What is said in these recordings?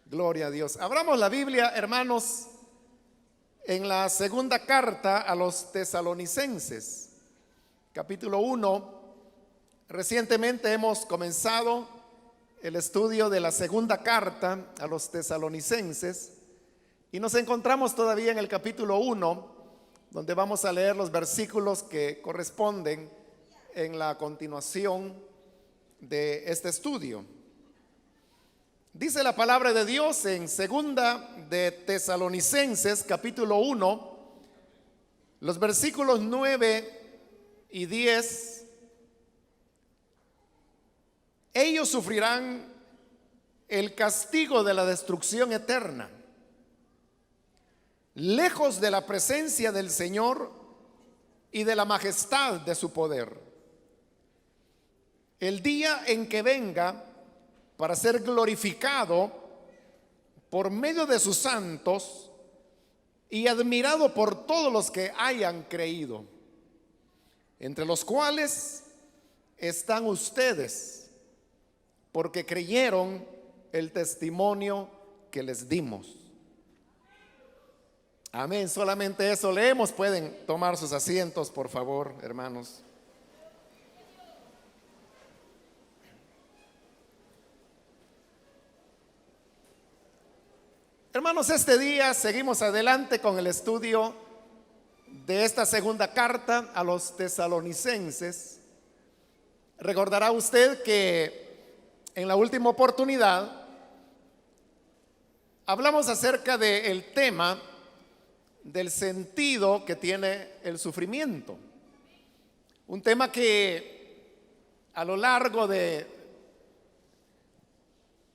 Gloria a Dios. Abramos la Biblia, hermanos, en la segunda carta a los tesalonicenses, capítulo 1. Recientemente hemos comenzado el estudio de la segunda carta a los tesalonicenses y nos encontramos todavía en el capítulo 1, donde vamos a leer los versículos que corresponden en la continuación de este estudio. Dice la palabra de Dios en segunda de Tesalonicenses capítulo 1, los versículos 9 y 10. Ellos sufrirán el castigo de la destrucción eterna, lejos de la presencia del Señor y de la majestad de su poder, el día en que venga para ser glorificado por medio de sus santos y admirado por todos los que hayan creído, entre los cuales están ustedes, porque creyeron el testimonio que les dimos. Amén. Solamente eso leemos. Pueden tomar sus asientos, por favor, hermanos. Hermanos, este día seguimos adelante con el estudio de esta segunda carta a los tesalonicenses. Recordará usted que en la última oportunidad hablamos acerca del tema del sentido que tiene el sufrimiento. Un tema que a lo largo de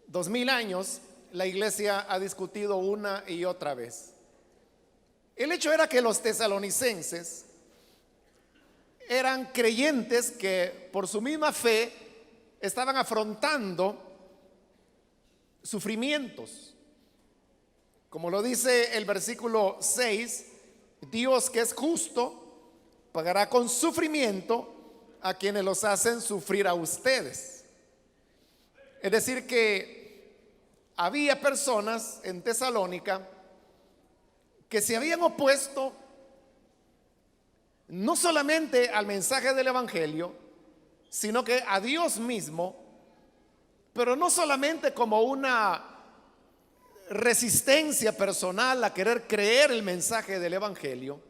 2000 años la iglesia ha discutido una y otra vez. El hecho era que los tesalonicenses eran creyentes que por su misma fe estaban afrontando sufrimientos. Como lo dice el versículo 6, Dios, que es justo, pagará con sufrimiento a quienes los hacen sufrir a ustedes. Es decir, que había personas en Tesalónica que se habían opuesto no solamente al mensaje del evangelio, sino que a Dios mismo, pero no solamente como una resistencia personal a querer creer el mensaje del evangelio,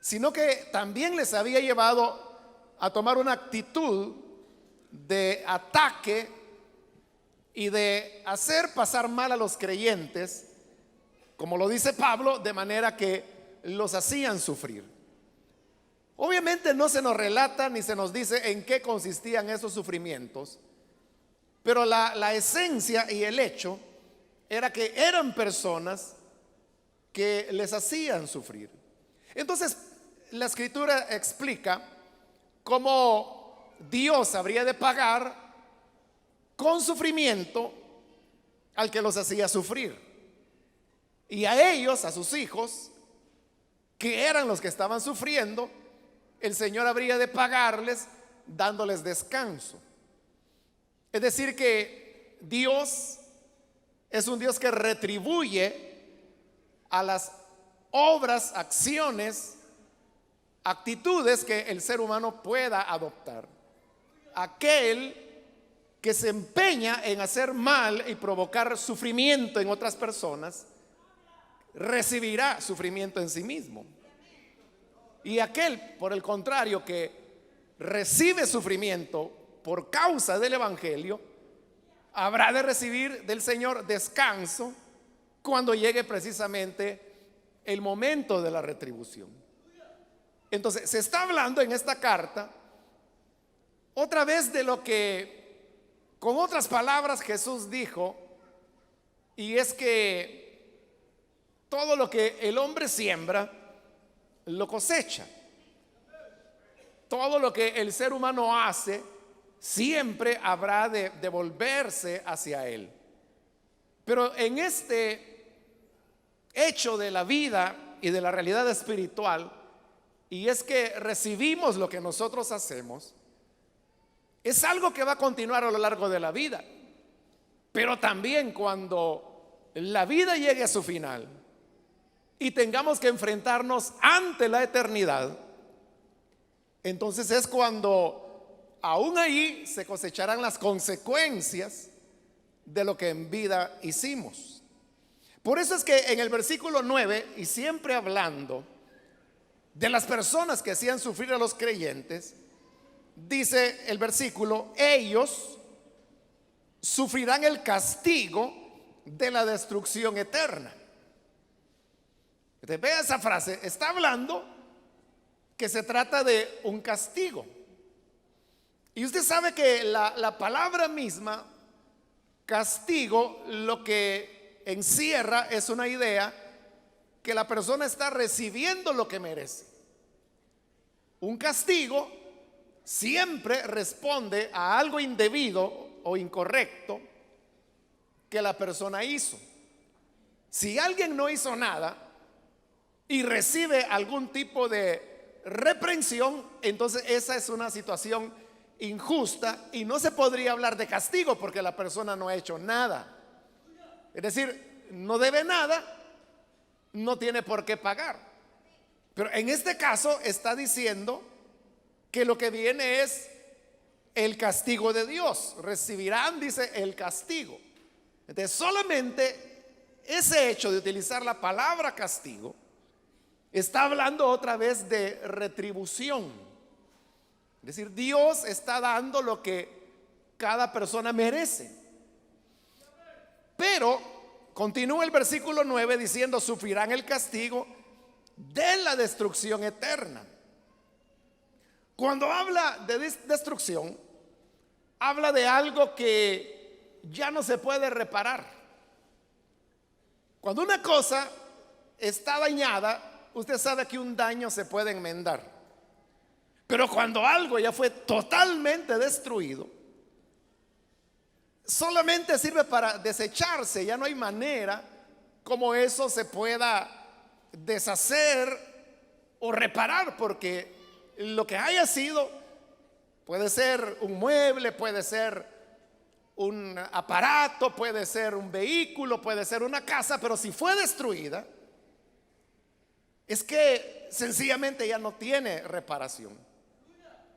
sino que también les había llevado a tomar una actitud de ataque y de hacer pasar mal a los creyentes, como lo dice Pablo, de manera que los hacían sufrir. Obviamente no se nos relata ni se nos dice en qué consistían esos sufrimientos, pero la esencia y el hecho era que eran personas que les hacían sufrir. Entonces la escritura explica cómo Dios habría de pagar con sufrimiento al que los hacía sufrir, y a ellos, a sus hijos, que eran los que estaban sufriendo, el Señor habría de pagarles dándoles descanso. Es decir, que Dios es un Dios que retribuye a las obras, acciones, actitudes que el ser humano pueda adoptar. Aquel que se empeña en hacer mal y provocar sufrimiento en otras personas, recibirá sufrimiento en sí mismo. Y aquel, por el contrario, que recibe sufrimiento por causa del evangelio, habrá de recibir del Señor descanso cuando llegue precisamente el momento de la retribución. Entonces se está hablando en esta carta otra vez de lo que, con otras palabras, Jesús dijo, y es que todo lo que el hombre siembra, lo cosecha. Todo lo que el ser humano hace, siempre habrá de devolverse hacia él. Pero en este hecho de la vida y de la realidad espiritual, y es que recibimos lo que nosotros hacemos, es algo que va a continuar a lo largo de la vida. Pero también cuando la vida llegue a su final y tengamos que enfrentarnos ante la eternidad, entonces es cuando aún ahí se cosecharán las consecuencias de lo que en vida hicimos. Por eso es que en el versículo 9, y siempre hablando de las personas que hacían sufrir a los creyentes, dice el versículo: ellos sufrirán el castigo de la destrucción eterna. Entonces, vea esa frase, está hablando que se trata de un castigo. Y usted sabe que la palabra misma, castigo, lo que encierra es una idea que la persona está recibiendo lo que merece. Un castigo siempre responde a algo indebido o incorrecto que la persona hizo. Si alguien no hizo nada y recibe algún tipo de reprensión, entonces esa es una situación injusta y no se podría hablar de castigo porque la persona no ha hecho nada. Es decir, no debe nada, no tiene por qué pagar. Pero en este caso está diciendo que lo que viene es el castigo de Dios. Recibirán, dice, el castigo. Entonces, solamente ese hecho de utilizar la palabra castigo está hablando otra vez de retribución. Es decir, Dios está dando lo que cada persona merece. Pero continúa el versículo 9 diciendo: sufrirán el castigo de la destrucción eterna. Cuando habla de destrucción, habla de algo que ya no se puede reparar. Cuando una cosa está dañada, usted sabe que un daño se puede enmendar. Pero cuando algo ya fue totalmente destruido, solamente sirve para desecharse. Ya no hay manera como eso se pueda deshacer o reparar, porque lo que haya sido puede ser un mueble, puede ser un aparato, puede ser un vehículo, puede ser una casa, pero si fue destruida, es que sencillamente ya no tiene reparación.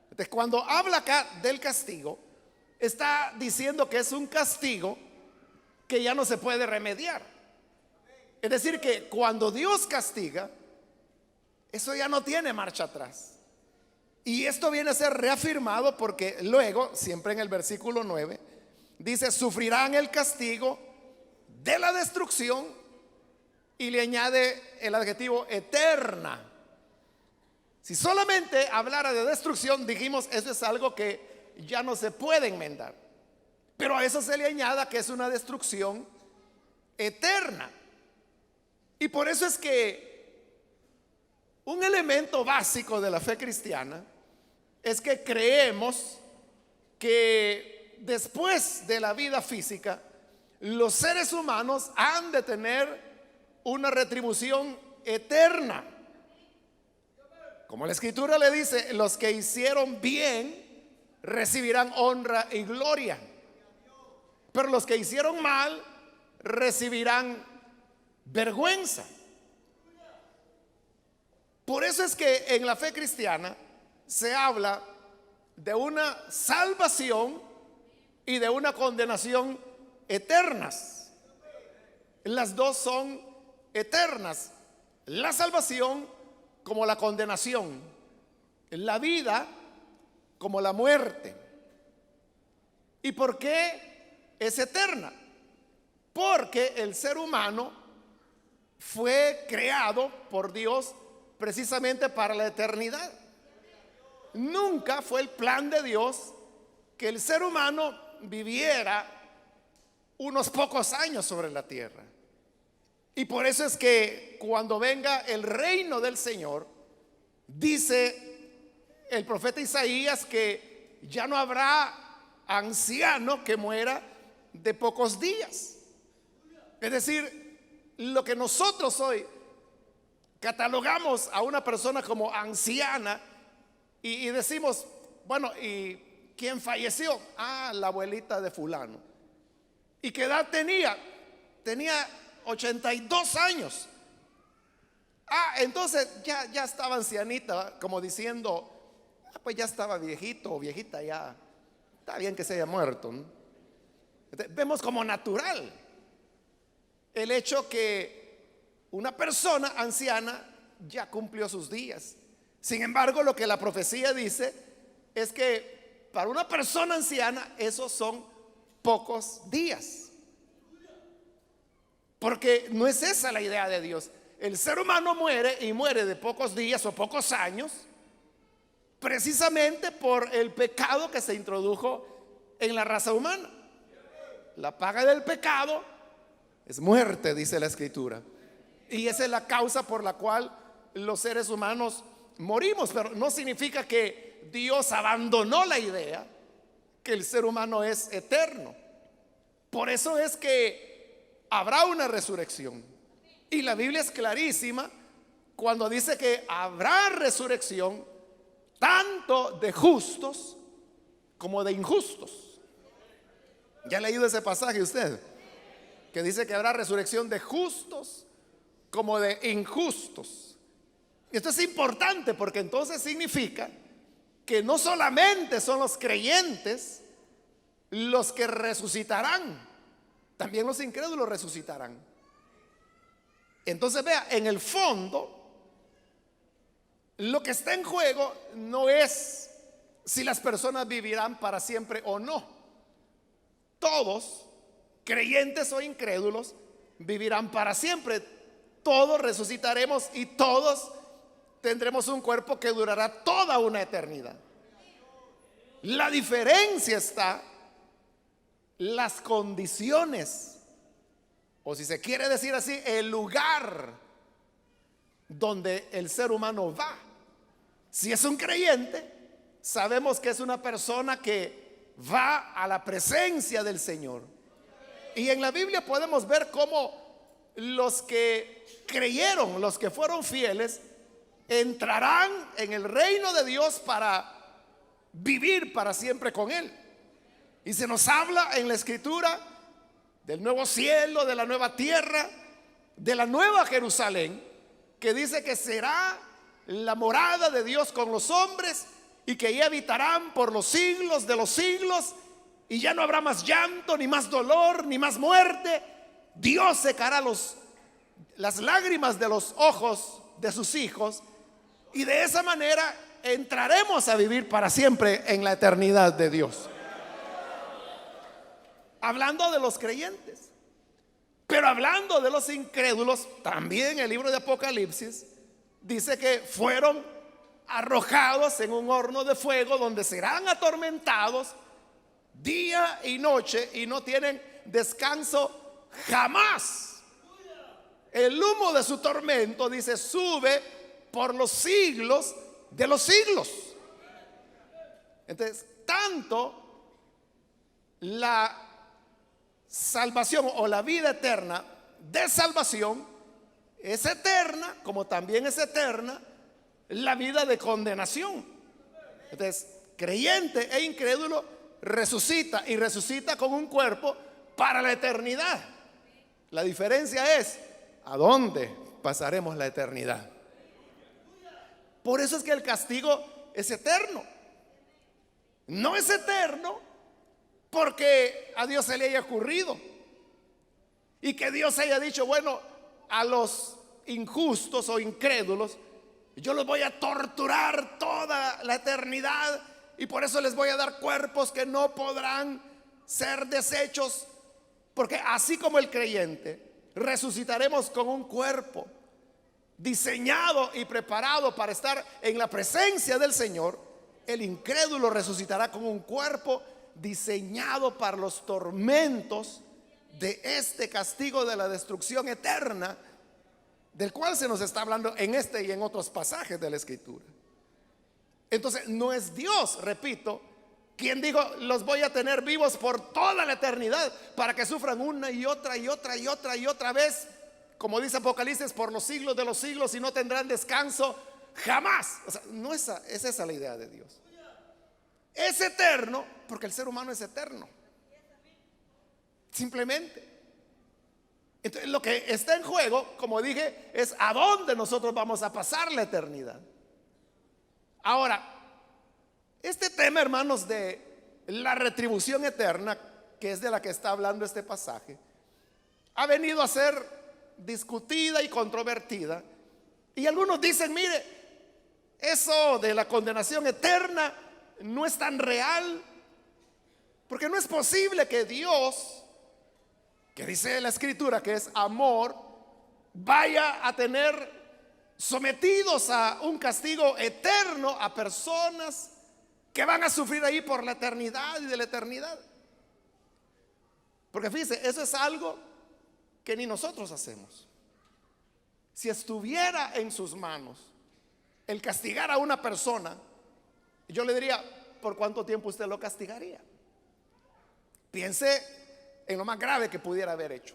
Entonces, cuando habla acá del castigo, está diciendo que es un castigo que ya no se puede remediar. Es decir, que cuando Dios castiga, eso ya no tiene marcha atrás. Y esto viene a ser reafirmado porque luego, siempre en el versículo 9, dice: sufrirán el castigo de la destrucción, y le añade el adjetivo eterna. Si solamente hablara de destrucción, dijimos, eso es algo que ya no se puede enmendar. Pero a eso se le añada que es una destrucción eterna. Y por eso es que un elemento básico de la fe cristiana es que creemos que después de la vida física, los seres humanos han de tener una retribución eterna. Como la escritura le dice, los que hicieron bien recibirán honra y gloria, pero los que hicieron mal recibirán vergüenza. Por eso es que en la fe cristiana se habla de una salvación y de una condenación eternas. Las dos son eternas: la salvación como la condenación, la vida como la muerte. ¿Y por qué es eterna? Porque el ser humano fue creado por Dios precisamente para la eternidad. Nunca fue el plan de Dios que el ser humano viviera unos pocos años sobre la tierra. Y por eso es que cuando venga el reino del Señor, dice el profeta Isaías que ya no habrá anciano que muera de pocos días. Es decir, lo que nosotros hoy catalogamos a una persona como anciana y decimos, bueno, ¿y quién falleció? Ah, la abuelita de fulano. ¿Y qué edad tenía? Tenía 82 años. Entonces ya estaba ancianita, como diciendo, pues ya estaba viejito o viejita, ya está bien que se haya muerto, ¿no? Entonces, vemos como natural el hecho que una persona anciana ya cumplió sus días. Sin embargo, lo que la profecía dice es que para una persona anciana esos son pocos días. Porque no es esa la idea de Dios. El ser humano muere, y muere de pocos días o pocos años, precisamente por el pecado que se introdujo en la raza humana. La paga del pecado es muerte, dice la Escritura. Y esa es la causa por la cual los seres humanos morimos. Pero no significa que Dios abandonó la idea que el ser humano es eterno. Por eso es que habrá una resurrección. Y la Biblia es clarísima cuando dice que habrá resurrección tanto de justos como de injustos. ¿Ya ha leído ese pasaje usted? Que dice que habrá resurrección de justos como de injustos. Esto es importante porque entonces significa que no solamente son los creyentes los que resucitarán, también los incrédulos resucitarán. Entonces vea, en el fondo, lo que está en juego no es si las personas vivirán para siempre o no. Todos, creyentes o incrédulos, vivirán para siempre. Todos resucitaremos y todos tendremos un cuerpo que durará toda una eternidad. La diferencia está en las condiciones, o si se quiere decir así, el lugar donde el ser humano va. Si es un creyente, sabemos que es una persona que va a la presencia del Señor. Y en la Biblia podemos ver cómo los que creyeron, los que fueron fieles, entrarán en el reino de Dios para vivir para siempre con Él. Y se nos habla en la Escritura del nuevo cielo, de la nueva tierra, de la nueva Jerusalén, que dice que será la morada de Dios con los hombres y que ahí habitarán por los siglos de los siglos, y ya no habrá más llanto, ni más dolor, ni más muerte. Dios secará las lágrimas de los ojos de sus hijos, y de esa manera entraremos a vivir para siempre en la eternidad de Dios. Hablando de los creyentes. Pero hablando de los incrédulos, también el libro de Apocalipsis dice que fueron arrojados en un horno de fuego donde serán atormentados día y noche y no tienen descanso jamás. El humo de su tormento, dice, sube por los siglos de los siglos. Entonces, tanto la salvación o la vida eterna de salvación es eterna, como también es eterna la vida de condenación. Entonces, creyente e incrédulo resucita, y resucita con un cuerpo para la eternidad. La diferencia es a dónde pasaremos la eternidad. Por eso es que el castigo es eterno. No es eterno porque a Dios se le haya ocurrido y que Dios haya dicho, bueno, a los injustos o incrédulos yo los voy a torturar toda la eternidad y por eso les voy a dar cuerpos que no podrán ser deshechos, porque así como el creyente resucitaremos con un cuerpo diseñado y preparado para estar en la presencia del Señor, el incrédulo resucitará con un cuerpo diseñado para los tormentos de este castigo de la destrucción eterna, del cual se nos está hablando en este y en otros pasajes de la Escritura. Entonces no es Dios, repito, quien dijo los voy a tener vivos por toda la eternidad para que sufran una y otra y otra y otra y otra vez, como dice Apocalipsis, por los siglos de los siglos, y no tendrán descanso jamás. O sea, no es esa la idea de Dios. Es eterno porque el ser humano es eterno, simplemente. Entonces, lo que está en juego, como dije, es a dónde nosotros vamos a pasar la eternidad. Ahora, este tema, hermanos, de la retribución eterna, que es de la que está hablando este pasaje, ha venido a ser discutida y controvertida. Y algunos dicen, mire, eso de la condenación eterna no es tan real, porque no es posible que Dios, que dice la Escritura que es amor, vaya a tener sometidos a un castigo eterno a personas que van a sufrir ahí por la eternidad y de la eternidad. Porque fíjese, eso es algo que ni nosotros hacemos. Si estuviera en sus manos el castigar a una persona, yo le diría, ¿por cuánto tiempo usted lo castigaría? Piense en lo más grave que pudiera haber hecho.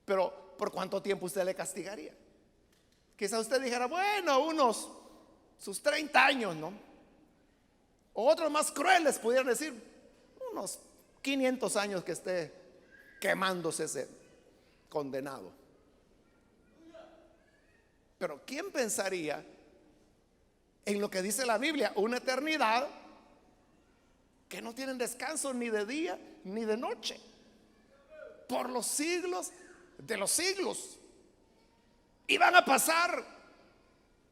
Pero ¿por cuánto tiempo usted le castigaría? Quizá usted dijera, bueno, sus 30 años, ¿no? O otros más crueles pudieran decir, unos 500 años que esté quemándose ese condenado. Pero ¿quién pensaría en lo que dice la Biblia? Una eternidad que no tienen descanso ni de día ni de noche, por los siglos de los siglos. Y van a pasar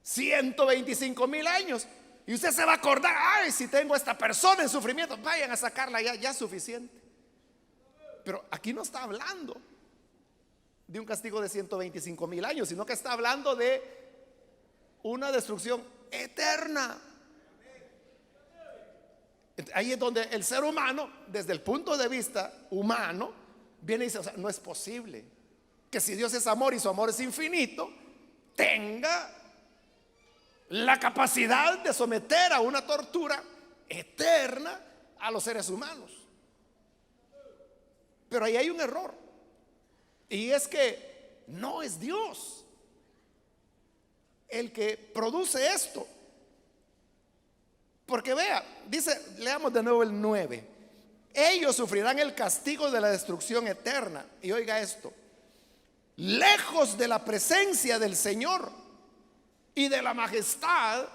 125,000 años. Y usted se va a acordar, ay, si tengo a esta persona en sufrimiento, vayan a sacarla ya es suficiente. Pero aquí no está hablando de un castigo de 125,000 años, sino que está hablando de una destrucción eterna. Ahí es donde el ser humano, desde el punto de vista humano, viene y dice, o sea, no es posible que si Dios es amor y su amor es infinito, tenga la capacidad de someter a una tortura eterna a los seres humanos. Pero ahí hay un error, y es que no es Dios el que produce esto. Porque vea, dice, leamos de nuevo el 9: ellos sufrirán el castigo de la destrucción eterna. Y oiga esto: lejos de la presencia del Señor y de la majestad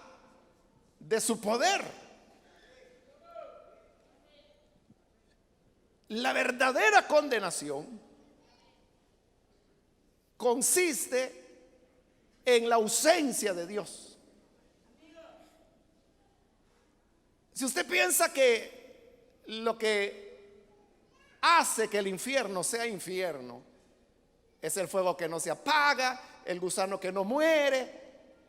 de su poder. La verdadera condenación consiste en la ausencia de Dios. Si usted piensa que lo que hace que el infierno sea infierno es el fuego que no se apaga, el gusano que no muere,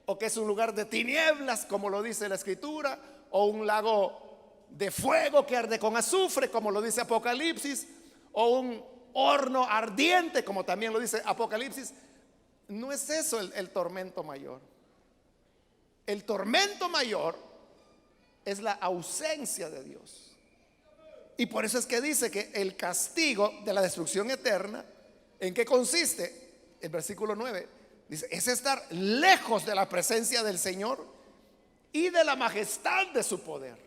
o que es un lugar de tinieblas, como lo dice la Escritura, o un lago de fuego que arde con azufre, como lo dice Apocalipsis, o un horno ardiente, como también lo dice Apocalipsis, no es eso el tormento mayor. El tormento mayor es la ausencia de Dios. Y por eso es que dice que el castigo de la destrucción eterna, ¿en qué consiste? El versículo 9 dice, es estar lejos de la presencia del Señor y de la majestad de su poder.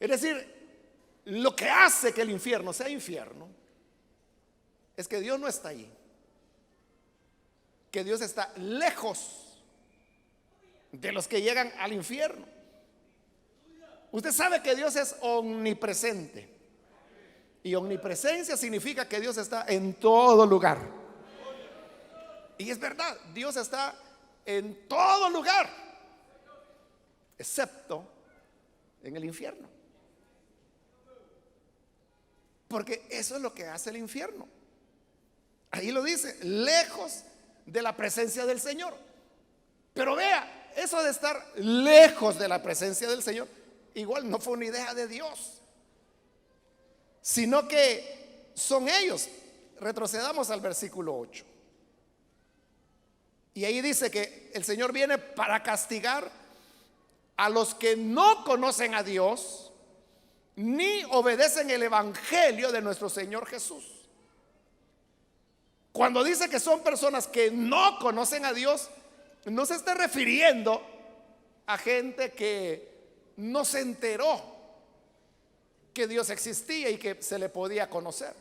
Es decir, lo que hace que el infierno sea infierno es que Dios no está allí, que Dios está lejos de los que llegan al infierno. Usted sabe que Dios es omnipresente, y omnipresencia significa que Dios está en todo lugar. Y es verdad, Dios está en todo lugar, excepto en el infierno, porque eso es lo que hace el infierno. Ahí lo dice, lejos de la presencia del Señor. Pero vea, eso de estar lejos de la presencia del Señor, igual no fue una idea de Dios, sino que son ellos. Retrocedamos al versículo 8. Y ahí dice que el Señor viene para castigar a los que no conocen a Dios ni obedecen el evangelio de nuestro Señor Jesús. Cuando dice que son personas que no conocen a Dios, no se está refiriendo a gente que no se enteró que Dios existía y que se le podía conocer.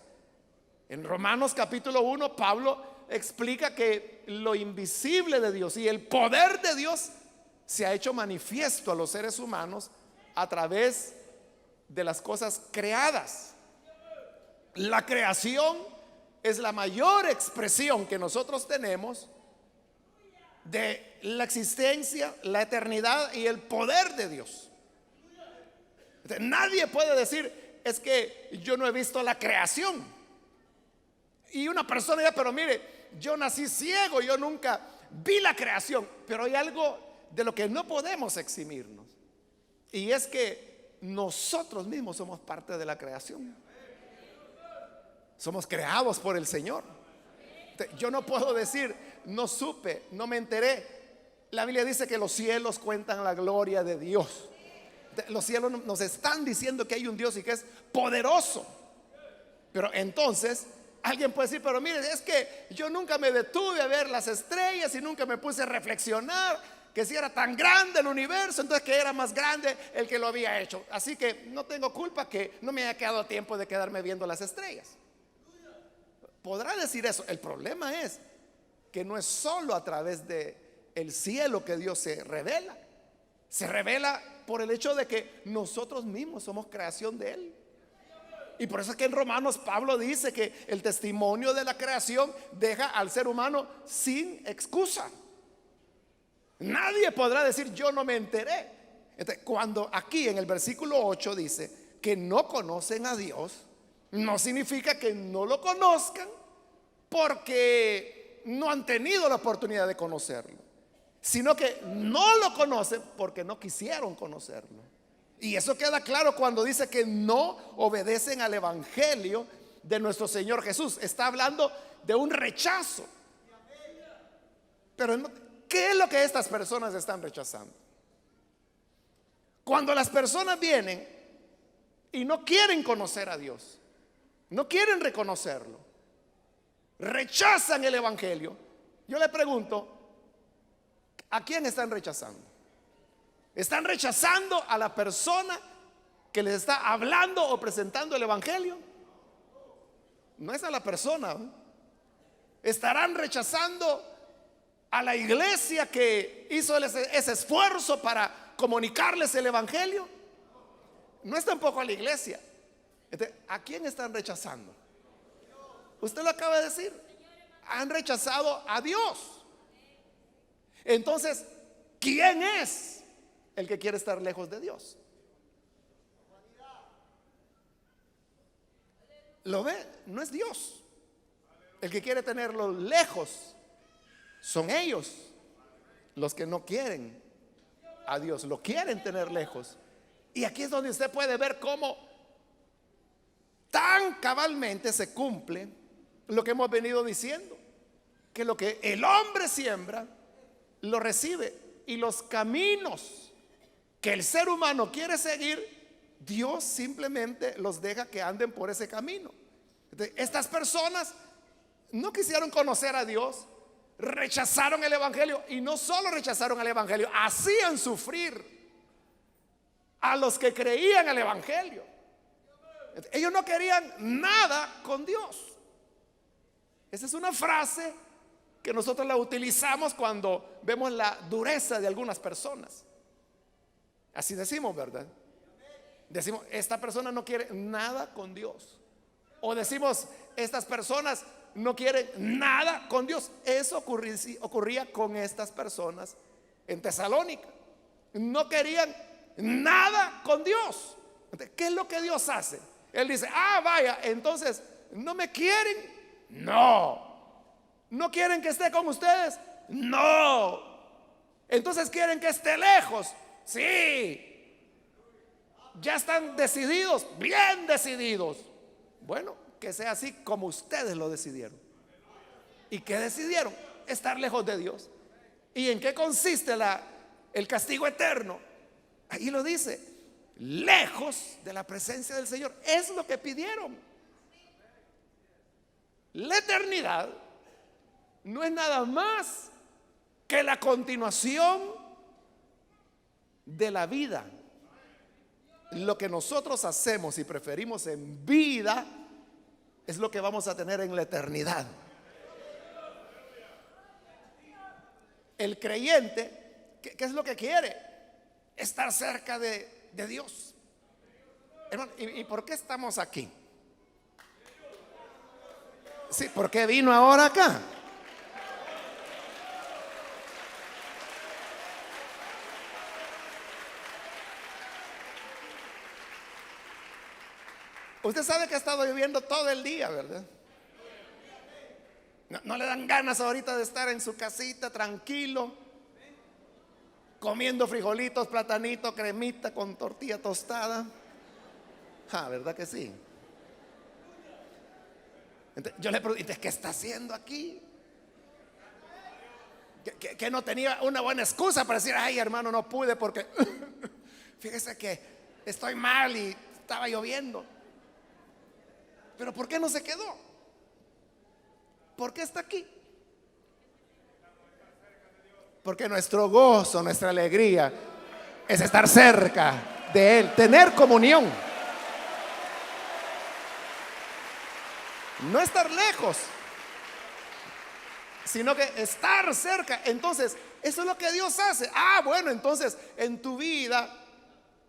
En Romanos capítulo 1, Pablo explica que lo invisible de Dios y el poder de Dios se ha hecho manifiesto a los seres humanos a través de las cosas creadas. La creación es la mayor expresión que nosotros tenemos de la existencia, la eternidad y el poder de Dios. Nadie puede decir, es que yo no he visto la creación. Y una persona ya, pero mire, yo nací ciego, yo nunca vi la creación. Pero hay algo de lo que no podemos eximirnos, y es que nosotros mismos somos parte de la creación. Somos creados por el Señor. Yo no puedo decir, no supe, no me enteré. La Biblia dice que los cielos cuentan la gloria de Dios. Los cielos nos están diciendo que hay un Dios y que es poderoso. Pero entonces alguien puede decir, pero mire, es que yo nunca me detuve a ver las estrellas y nunca me puse a reflexionar que si era tan grande el universo, entonces que era más grande el que lo había hecho. Así que no tengo culpa que no me haya quedado tiempo de quedarme viendo las estrellas. Podrá decir eso. El problema es que no es solo a través de el cielo que Dios se revela. Se revela por el hecho de que nosotros mismos somos creación de Él. Y por eso es que en Romanos Pablo dice que el testimonio de la creación deja al ser humano sin excusa. Nadie podrá decir yo no me enteré. Entonces, cuando aquí en el versículo 8 dice que no conocen a Dios, no significa que no lo conozcan porque no han tenido la oportunidad de conocerlo, sino que no lo conocen porque no quisieron conocerlo. Y eso queda claro cuando dice que no obedecen al evangelio de nuestro Señor Jesús. Está hablando de un rechazo. Pero ¿qué es lo que estas personas están rechazando? Cuando las personas vienen y no quieren conocer a Dios, no quieren reconocerlo, rechazan el evangelio, yo le pregunto, ¿a quién están rechazando? ¿Están rechazando a la persona que les está hablando o presentando el evangelio? No es a la persona, ¿eh? ¿Estarán rechazando a la iglesia que hizo ese esfuerzo para comunicarles el evangelio? No es tampoco a la iglesia. Entonces, ¿a quién están rechazando? Usted lo acaba de decir. Han rechazado a Dios. Entonces, ¿quién es el que quiere estar lejos de Dios? ¿Lo ve? No es Dios. El que quiere tenerlo lejos son ellos, los que no quieren a Dios, lo quieren tener lejos. Y aquí es donde usted puede ver cómo tan cabalmente se cumple lo que hemos venido diciendo, que lo que el hombre siembra lo recibe, y los caminos que el ser humano quiere seguir, Dios simplemente los deja que anden por ese camino. Entonces, estas personas no quisieron conocer a Dios, rechazaron el evangelio, y no solo rechazaron el evangelio, hacían sufrir a los que creían el evangelio. Ellos no querían nada con Dios. Esa es una frase que nosotros la utilizamos cuando vemos la dureza de algunas personas. Así decimos, ¿verdad? Decimos, esta persona no quiere nada con Dios. O decimos, estas personas no quieren nada con Dios. Eso ocurría con estas personas en Tesalónica. No querían nada con Dios. ¿Qué es lo que Dios hace? Él dice, vaya, entonces, ¿no me quieren? No. ¿No quieren que esté con ustedes? No. Entonces, ¿quieren que esté lejos? Sí. Ya están decididos, bien decididos. Bueno, que sea así como ustedes lo decidieron. ¿Y qué decidieron? Estar lejos de Dios. ¿Y en qué consiste el castigo eterno? Ahí lo dice, lejos de la presencia del Señor. Es lo que pidieron. La eternidad no es nada más que la continuación de la vida. Lo que nosotros hacemos y preferimos en vida es lo que vamos a tener en la eternidad. El creyente, ¿qué es lo que quiere? Estar cerca de Dios. Hermano, ¿y por qué estamos aquí? Sí, ¿por qué vino ahora acá? Usted sabe que ha estado lloviendo todo el día, ¿verdad? No le dan ganas ahorita de estar en su casita tranquilo, comiendo frijolitos, platanito, cremita con tortilla tostada. ¿Verdad que sí? Entonces, yo le pregunto, ¿qué está haciendo aquí? Que no tenía una buena excusa para decir, ay hermano, no pude porque fíjese que estoy mal y estaba lloviendo. Pero ¿por qué no se quedó? ¿Por qué está aquí? Porque nuestro gozo, nuestra alegría es estar cerca de Él, tener comunión, no estar lejos, sino que estar cerca. Entonces, eso es lo que Dios hace. Bueno, entonces en tu vida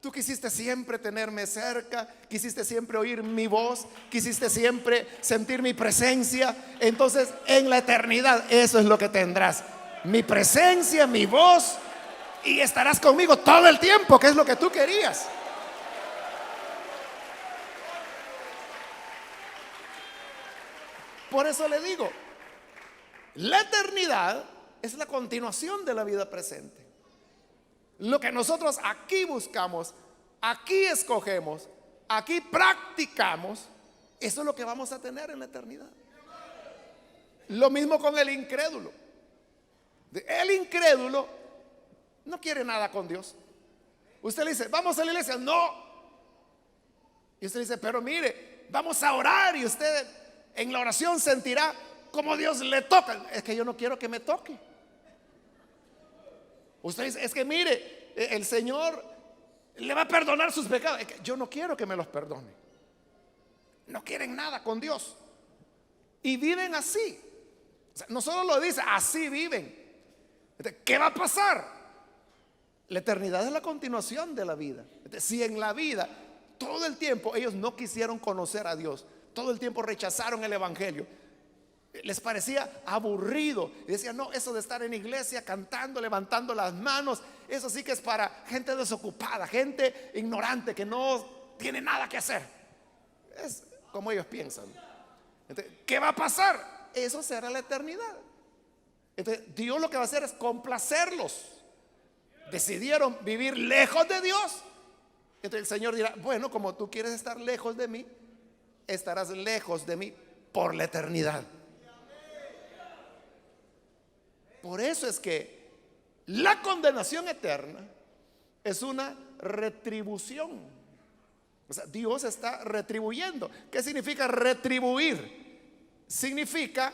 tú quisiste siempre tenerme cerca, quisiste siempre oír mi voz, quisiste siempre sentir mi presencia. Entonces en la eternidad eso es lo que tendrás: mi presencia, mi voz, y estarás conmigo todo el tiempo, que es lo que tú querías. Por eso le digo, la eternidad es la continuación de la vida presente. Lo que nosotros aquí buscamos, aquí escogemos, aquí practicamos, eso es lo que vamos a tener en la eternidad. Lo mismo con el incrédulo. El incrédulo no quiere nada con Dios. Usted le dice, vamos a la iglesia. No. Y usted dice, pero mire, vamos a orar, y usted en la oración sentirá como Dios le toca. Es que yo no quiero que me toque. Usted dice, es que mire, el Señor le va a perdonar sus pecados. Es que yo no quiero que me los perdone. No quieren nada con Dios y viven así. O sea, no solo lo dice, así viven. ¿Qué va a pasar? La eternidad es la continuación de la vida. Si en la vida todo el tiempo ellos no quisieron conocer a Dios, todo el tiempo rechazaron el evangelio, les parecía aburrido y decían, no, eso de estar en iglesia cantando, levantando las manos, eso sí que es para gente desocupada, gente ignorante que no tiene nada que hacer. Es como ellos piensan. Entonces, ¿qué va a pasar? Eso será la eternidad. Entonces, Dios lo que va a hacer es complacerlos. Decidieron vivir lejos de Dios. Entonces el Señor dirá, bueno, como tú quieres estar lejos de mí, estarás lejos de mí por la eternidad. Por eso es que la condenación eterna es una retribución. O sea, Dios está retribuyendo. ¿Qué significa retribuir? Significa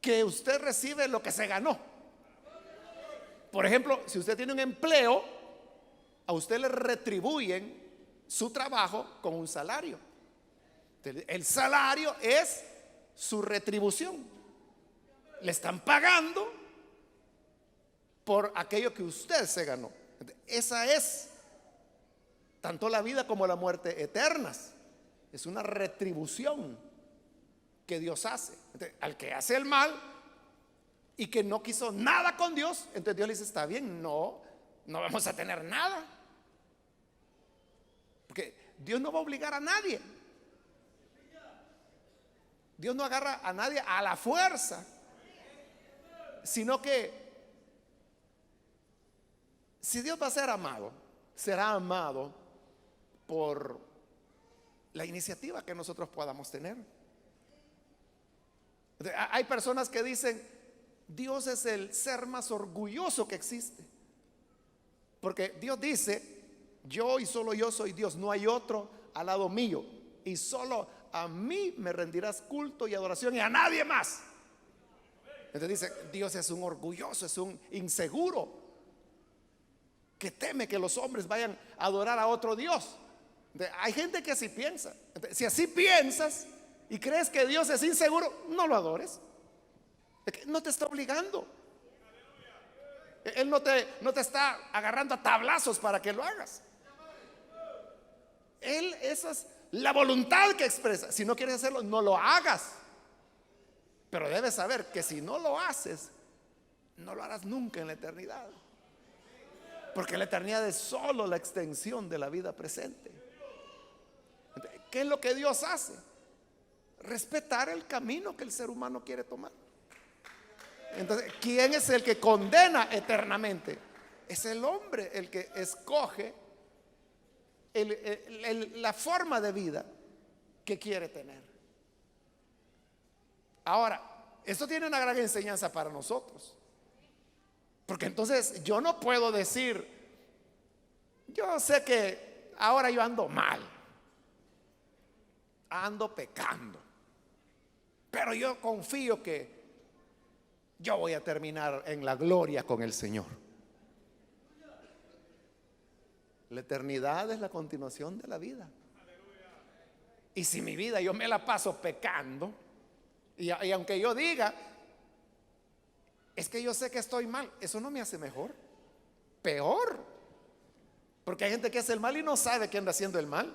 que usted recibe lo que se ganó. Por ejemplo, si usted tiene un empleo, a usted le retribuyen su trabajo con un salario. El salario es su retribución. Le están pagando por aquello que usted se ganó. Esa es tanto la vida como la muerte eternas. Es una retribución que Dios hace. Entonces, al que hace el mal y que no quiso nada con Dios, entonces Dios le dice, está bien, no vamos a tener nada. Porque Dios no va a obligar a nadie. Dios no agarra a nadie a la fuerza, sino que si Dios va a ser amado, será amado por la iniciativa que nosotros podamos tener. Hay personas que dicen, Dios es el ser más orgulloso que existe, porque Dios dice, yo y solo yo soy Dios, no hay otro al lado mío, y solo a mí me rendirás culto y adoración y a nadie más. Entonces dice, Dios es un orgulloso, es un inseguro, que teme que los hombres vayan a adorar a otro Dios. Hay gente que así piensa. Entonces, si así piensas, y crees que Dios es inseguro, no lo adores. Es que no te está obligando. Él no te está agarrando a tablazos para que lo hagas. Él, esa es la voluntad que expresa. Si no quieres hacerlo, no lo hagas. Pero debes saber que si no lo haces, no lo harás nunca en la eternidad. Porque la eternidad es solo la extensión de la vida presente. ¿Qué es lo que Dios hace? Respetar el camino que el ser humano quiere tomar. Entonces, ¿quién es el que condena eternamente? Es el hombre el que escoge la forma de vida que quiere tener. Ahora, esto tiene una gran enseñanza para nosotros. Porque entonces yo no puedo decir, yo sé que ahora yo ando mal, ando pecando, pero yo confío que yo voy a terminar en la gloria con el Señor. La eternidad es la continuación de la vida. Y si mi vida yo me la paso pecando, y aunque yo diga, es que yo sé que estoy mal, eso no me hace mejor, peor. Porque hay gente que hace el mal y no sabe que anda haciendo el mal.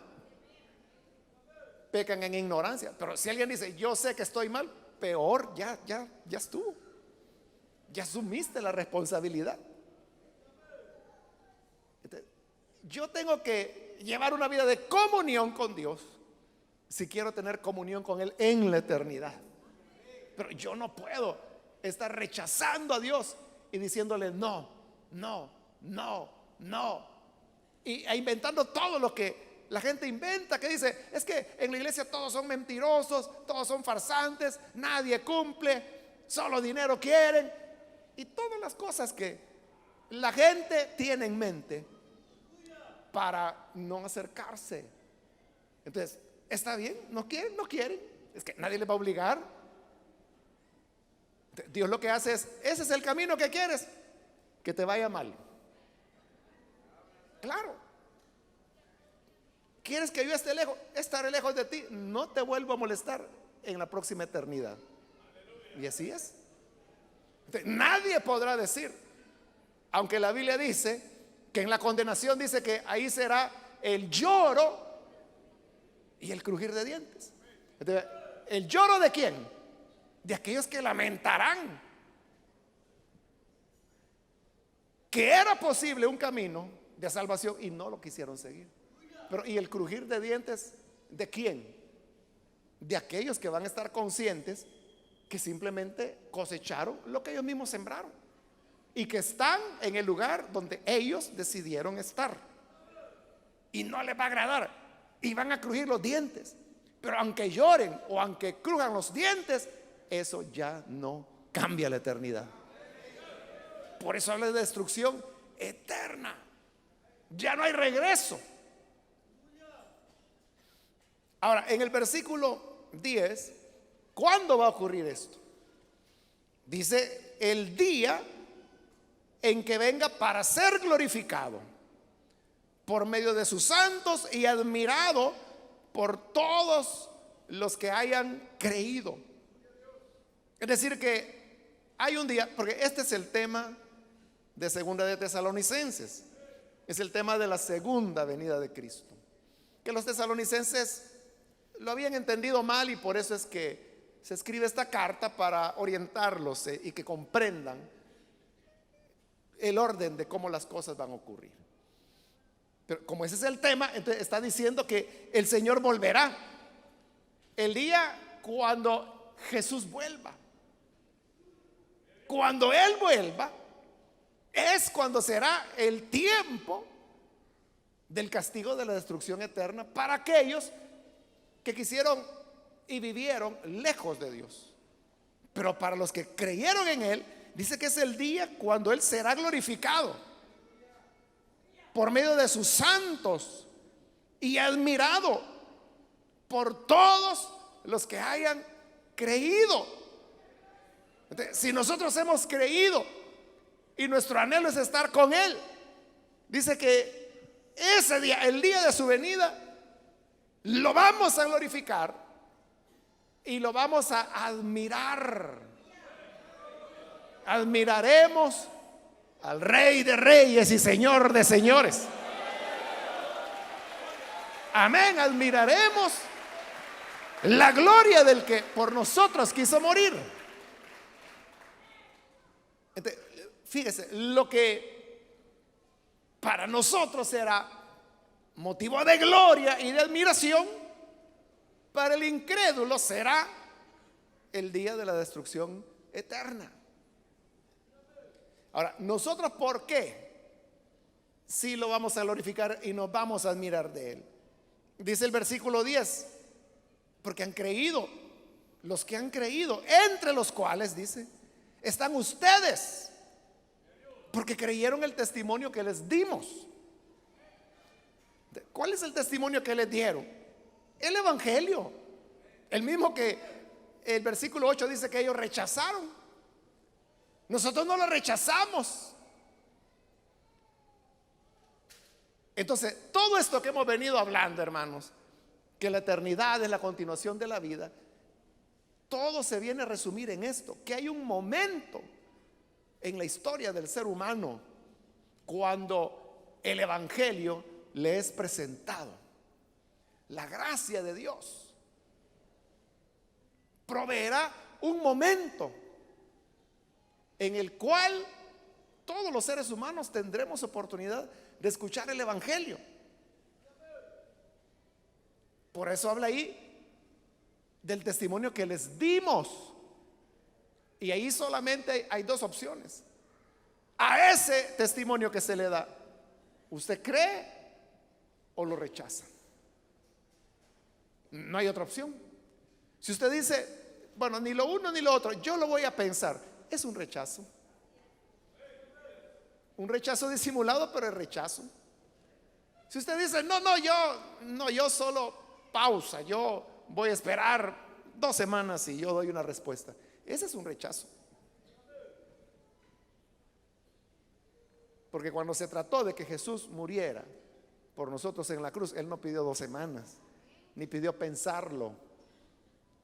Pecan en ignorancia. Pero si alguien dice, yo sé que estoy mal, peor, ya estuvo. Ya asumiste la responsabilidad. Entonces, yo tengo que llevar una vida de comunión con Dios si quiero tener comunión con Él en la eternidad. Pero yo no puedo estar rechazando a Dios y diciéndole no, no, no, no, e inventando todo lo que la gente inventa, que dice, es que en la iglesia todos son mentirosos, todos son farsantes, nadie cumple, solo dinero quieren, y todas las cosas que la gente tiene en mente para no acercarse. Entonces, está bien, no quieren, no quieren, es que nadie les va a obligar. Dios lo que hace es, ese es el camino que quieres, que te vaya mal. Claro. ¿Quieres que yo esté lejos? Estaré lejos de ti, no te vuelvo a molestar en la próxima eternidad. Y así es. Entonces, nadie podrá decir, aunque la Biblia dice que en la condenación dice que ahí será el lloro y el crujir de dientes. Entonces, ¿el lloro de quién? De aquellos que lamentarán que era posible un camino de salvación y no lo quisieron seguir. Pero ¿y el crujir de dientes de quién? De aquellos que van a estar conscientes que simplemente cosecharon lo que ellos mismos sembraron y que están en el lugar donde ellos decidieron estar y no les va a agradar y van a crujir los dientes. Pero aunque lloren o aunque crujan los dientes, eso ya no cambia la eternidad. Por eso habla de destrucción eterna. Ya no hay regreso. Ahora, en el versículo 10, ¿cuándo va a ocurrir esto? Dice, el día en que venga para ser glorificado por medio de sus santos y admirado por todos los que hayan creído. Es decir que hay un día, porque este es el tema de Segunda de Tesalonicenses, es el tema de la segunda venida de Cristo, que los tesalonicenses lo habían entendido mal y por eso es que se escribe esta carta para orientarlos y que comprendan el orden de cómo las cosas van a ocurrir. Pero como ese es el tema, entonces está diciendo que el Señor volverá el día cuando Jesús vuelva. Cuando Él vuelva es cuando será el tiempo del castigo de la destrucción eterna para aquellos que quisieron y vivieron lejos de Dios. Pero para los que creyeron en Él, dice que es el día cuando Él será glorificado por medio de sus santos y admirado por todos los que hayan creído. Entonces, si nosotros hemos creído y nuestro anhelo es estar con Él, dice que ese día, el día de su venida, lo vamos a glorificar y lo vamos a admirar. Admiraremos al Rey de Reyes y Señor de Señores. Amén. Admiraremos la gloria del que por nosotros quiso morir. Entonces, fíjese, lo que para nosotros será motivo de gloria y de admiración, para el incrédulo será el día de la destrucción eterna. Ahora, nosotros, ¿por qué sí lo vamos a glorificar y nos vamos a admirar de él? Dice el versículo 10, porque han creído, los que han creído, entre los cuales, dice, están ustedes, porque creyeron el testimonio que les dimos. ¿Cuál es el testimonio que les dieron? El evangelio, el mismo que el versículo 8 dice que ellos rechazaron. Nosotros no lo rechazamos. Entonces, todo esto que hemos venido hablando, hermanos, que la eternidad es la continuación de la vida, todo se viene a resumir en esto, que hay un momento en la historia del ser humano cuando el evangelio le es presentado. La gracia de Dios proveerá un momento en el cual todos los seres humanos tendremos oportunidad de escuchar el evangelio. Por eso habla ahí del testimonio que les dimos. Y ahí solamente hay dos opciones. A ese testimonio que se le da, ¿usted cree o lo rechaza? No hay otra opción. Si usted dice, bueno, ni lo uno ni lo otro, yo lo voy a pensar, es un rechazo. Un rechazo disimulado, pero es rechazo. Si usted dice, yo solo pausa, yo voy a esperar 2 semanas y yo doy una respuesta, ese es un rechazo. Porque cuando se trató de que Jesús muriera por nosotros en la cruz, Él no pidió 2 semanas, ni pidió pensarlo,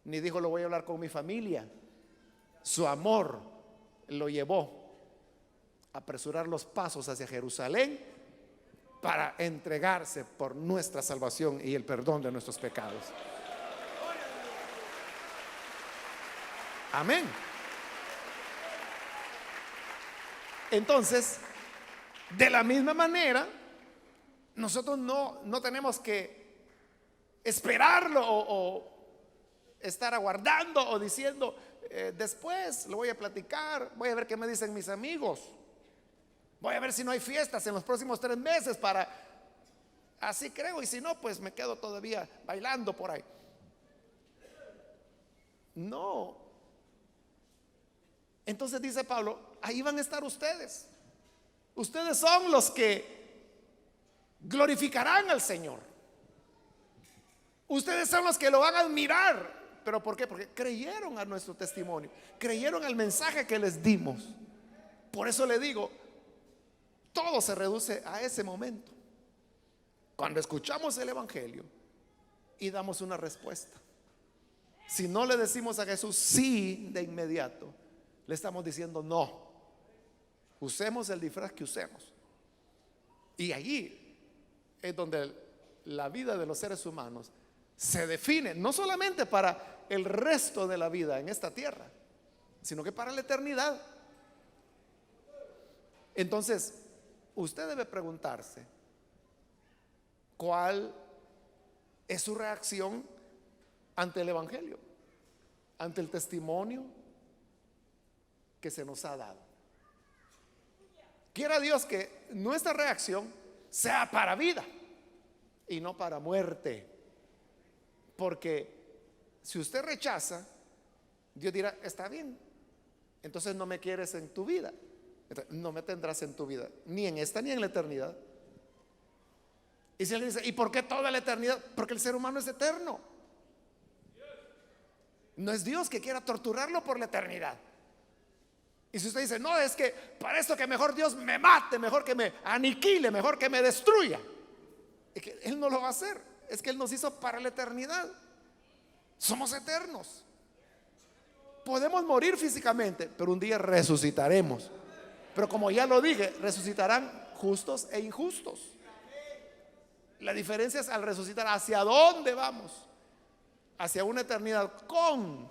ni dijo lo voy a hablar con mi familia. Su amor lo llevó a apresurar los pasos hacia Jerusalén para entregarse por nuestra salvación y el perdón de nuestros pecados. Amén. Entonces, de la misma manera, nosotros no tenemos que esperarlo o estar aguardando o diciendo, después lo voy a platicar, voy a ver qué me dicen mis amigos, voy a ver si no hay fiestas en los próximos 3 meses para, así creo, y si no, pues me quedo todavía bailando por ahí. No. Entonces dice Pablo, ahí van a estar ustedes. Ustedes son los que glorificarán al Señor. Ustedes son los que lo van a admirar. ¿Pero por qué? Porque creyeron a nuestro testimonio, creyeron al mensaje que les dimos. Por eso le digo, todo se reduce a ese momento, cuando escuchamos el evangelio y damos una respuesta. Si no le decimos a Jesús sí de inmediato, le estamos diciendo no. Usemos el disfraz que usemos. Y allí es donde la vida de los seres humanos se define, no solamente para el resto de la vida en esta tierra, sino que para la eternidad. Entonces, usted debe preguntarse, ¿cuál es su reacción ante el evangelio, ante el testimonio que se nos ha dado? Quiera Dios que nuestra reacción sea para vida y no para muerte. Porque si usted rechaza, Dios dirá, está bien, entonces no me quieres en tu vida. Entonces, no me tendrás en tu vida, ni en esta ni en la eternidad. Y si alguien dice, ¿y por qué toda la eternidad? Porque el ser humano es eterno. No es Dios que quiera torturarlo por la eternidad. Y si usted dice, no, es que para esto que mejor Dios me mate, mejor que me aniquile, mejor que me destruya, es que Él no lo va a hacer. Es que Él nos hizo para la eternidad. Somos eternos. podemos morir físicamente, pero un día resucitaremos. Pero como ya lo dije, resucitarán justos e injustos. La diferencia es al resucitar, ¿hacia dónde vamos? Hacia una eternidad con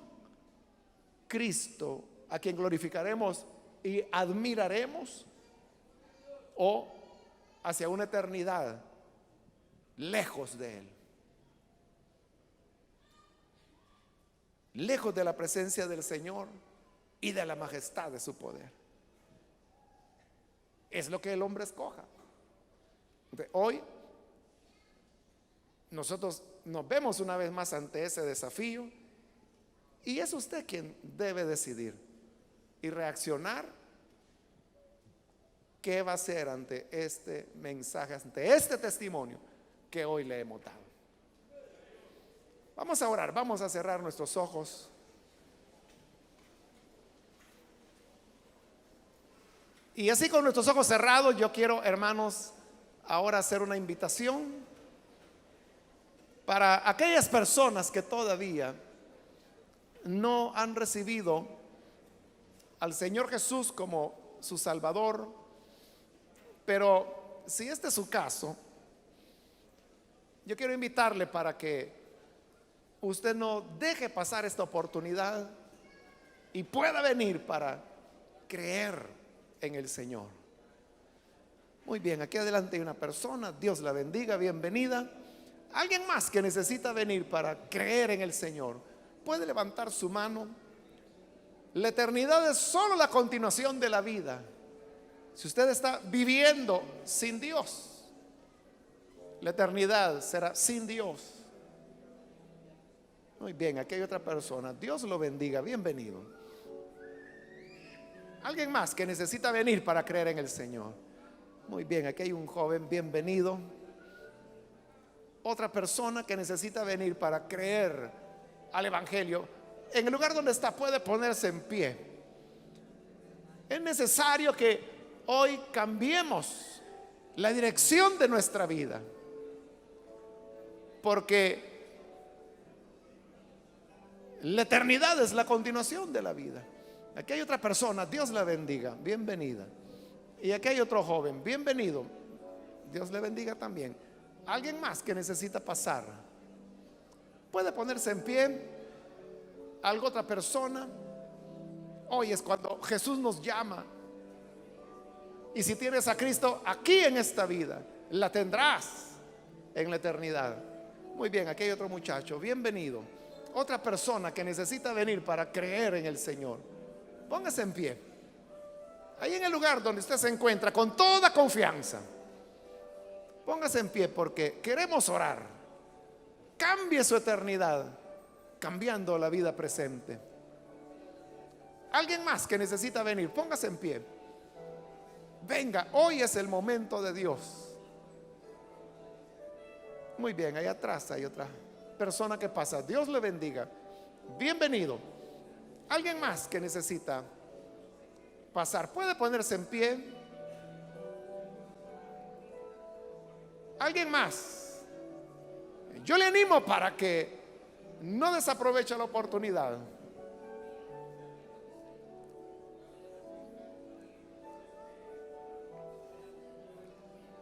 Cristo, a quien glorificaremos y admiraremos, o hacia una eternidad lejos de Él, lejos de la presencia del Señor y de la majestad de su poder. Es lo que el hombre escoja. Hoy nosotros nos vemos una vez más ante ese desafío, y es usted quien debe decidir y reaccionar. ¿Qué va a hacer ante este mensaje, ante este testimonio que hoy le hemos dado? Vamos a orar, vamos a cerrar nuestros ojos. Y así, con nuestros ojos cerrados, yo quiero, hermanos, ahora hacer una invitación para aquellas personas que todavía no han recibido al Señor Jesús como su Salvador. Pero si este es su caso, yo quiero invitarle para que usted no deje pasar esta oportunidad y pueda venir para creer en el Señor. Muy bien, aquí adelante hay una persona, Dios la bendiga, bienvenida. Alguien más que necesita venir para creer en el Señor, puede levantar su mano. La eternidad es solo la continuación de la vida. Si usted está viviendo sin Dios, la eternidad será sin Dios. Muy bien, aquí hay otra persona, Dios lo bendiga, bienvenido. Alguien más que necesita venir para creer en el Señor. Muy bien, aquí hay un joven, bienvenido. Otra persona que necesita venir para creer al Evangelio. En el lugar donde está puede ponerse en pie. Es necesario que hoy cambiemos la dirección de nuestra vida, porque la eternidad es la continuación de la vida. Aquí hay otra persona, Dios la bendiga, bienvenida. Y aquí hay otro joven, bienvenido, Dios le bendiga también. Alguien más que necesita pasar, puede ponerse en pie. Algo, otra persona. Hoy es cuando Jesús nos llama, y si tienes a Cristo aquí en esta vida, la tendrás en la eternidad. Muy bien, aquí hay otro muchacho, bienvenido. Otra persona que necesita venir para creer en el Señor, póngase en pie. Ahí en el lugar donde usted se encuentra, con toda confianza, póngase en pie, porque queremos orar. Cambie su eternidad cambiando la vida presente. Alguien más que necesita venir, póngase en pie. Venga, hoy es el momento de Dios. Muy bien, ahí atrás hay otra persona que pasa. Dios le bendiga, bienvenido. Alguien más que necesita pasar, puede ponerse en pie. Alguien más. Yo le animo para que no desaproveche la oportunidad.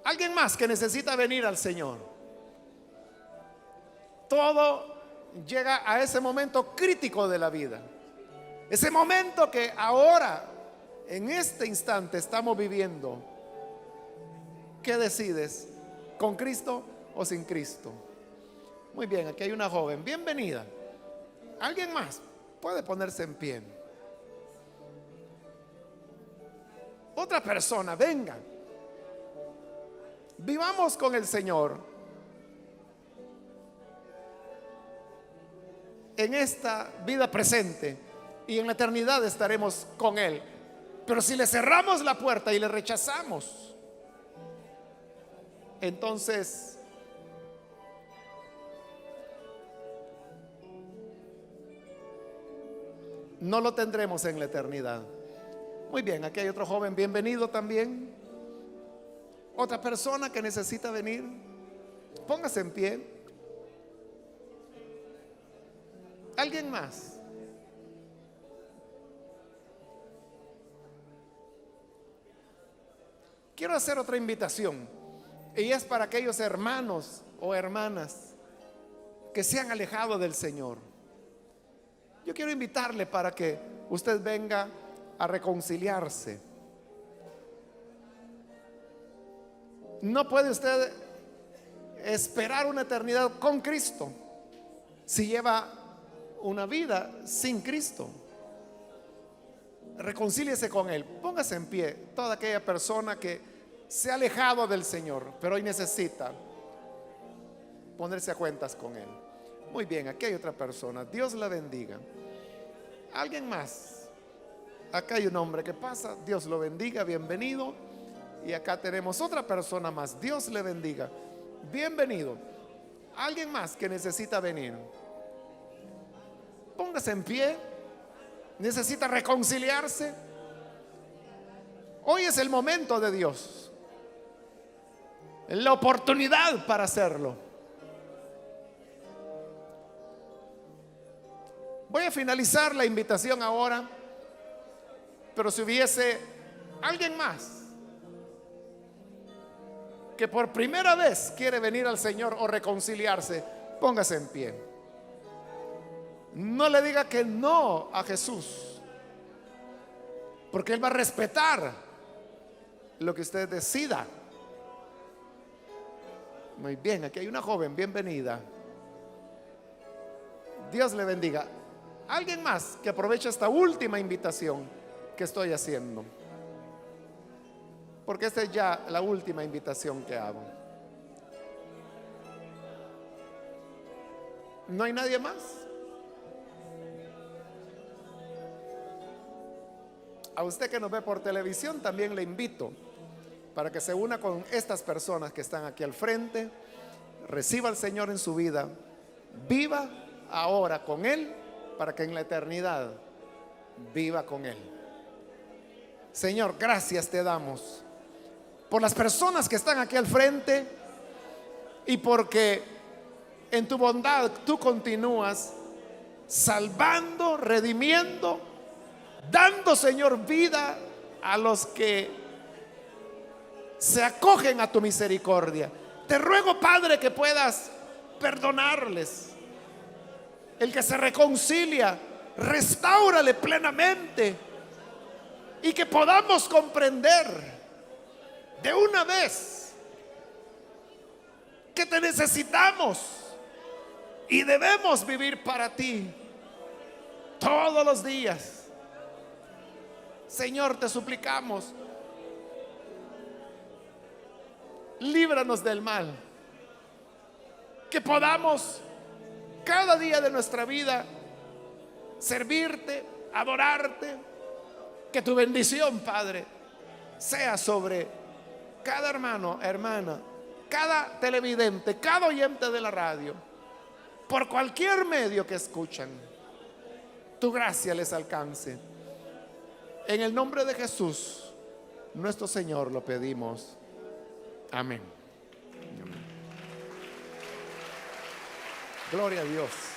Alguien más que necesita venir al Señor. Todo llega a ese momento crítico de la vida. Ese momento que ahora, en este instante, estamos viviendo. ¿Qué decides? ¿Con Cristo o sin Cristo? Muy bien, aquí hay una joven, bienvenida. ¿Alguien más? Puede ponerse en pie. Otra persona, venga. Vivamos con el Señor en esta vida presente, y en la eternidad estaremos con Él. Pero si le cerramos la puerta y le rechazamos, entonces no lo tendremos en la eternidad. Muy bien, aquí hay otro joven, bienvenido también. Otra persona que necesita venir, póngase en pie. Alguien más. quiero hacer otra invitación, y es para aquellos hermanos o hermanas que se han alejado del Señor. Yo quiero invitarle para que usted venga a reconciliarse. No puede usted esperar una eternidad con Cristo si lleva una vida sin Cristo. Reconcíliese con Él. Póngase en pie toda aquella persona que se ha alejado del Señor, pero hoy necesita ponerse a cuentas con Él. Muy bien, aquí hay otra persona. Dios la bendiga. ¿Alguien más? Acá hay un hombre que pasa. Dios lo bendiga, bienvenido. Y acá tenemos otra persona más. Dios le bendiga, bienvenido. ¿Alguien más que necesita venir? Póngase en pie. Necesita reconciliarse. Hoy es el momento de Dios, la oportunidad para hacerlo. Voy a finalizar la invitación ahora, pero si hubiese alguien más que por primera vez quiere venir al Señor o reconciliarse, póngase en pie. No le diga que no a Jesús, porque Él va a respetar lo que usted decida. Muy bien, aquí hay una joven, bienvenida. Dios le bendiga. ¿Alguien más que aproveche esta última invitación que estoy haciendo? Porque esta es ya la última invitación que hago. ¿No hay nadie más? A usted que nos ve por televisión también le invito para que se una con estas personas que están aquí al frente, reciba al Señor en su vida, viva ahora con Él, para que en la eternidad viva con Él. Señor, gracias te damos por las personas que están aquí al frente y porque en tu bondad tú continúas salvando, redimiendo, dando, Señor, vida a los que se acogen a tu misericordia. Te ruego, Padre, que puedas perdonarles. El que se reconcilia, restáurale plenamente, y que podamos comprender de una vez que te necesitamos y debemos vivir para ti todos los días. Señor, te suplicamos, líbranos del mal, que podamos cada día de nuestra vida servirte, adorarte. Que tu bendición, Padre, sea sobre cada hermano, hermana, cada televidente, cada oyente de la radio, por cualquier medio que escuchan. Tu gracia les alcance. En el nombre de Jesús, nuestro Señor, lo pedimos. Amén. Amén. Gloria a Dios.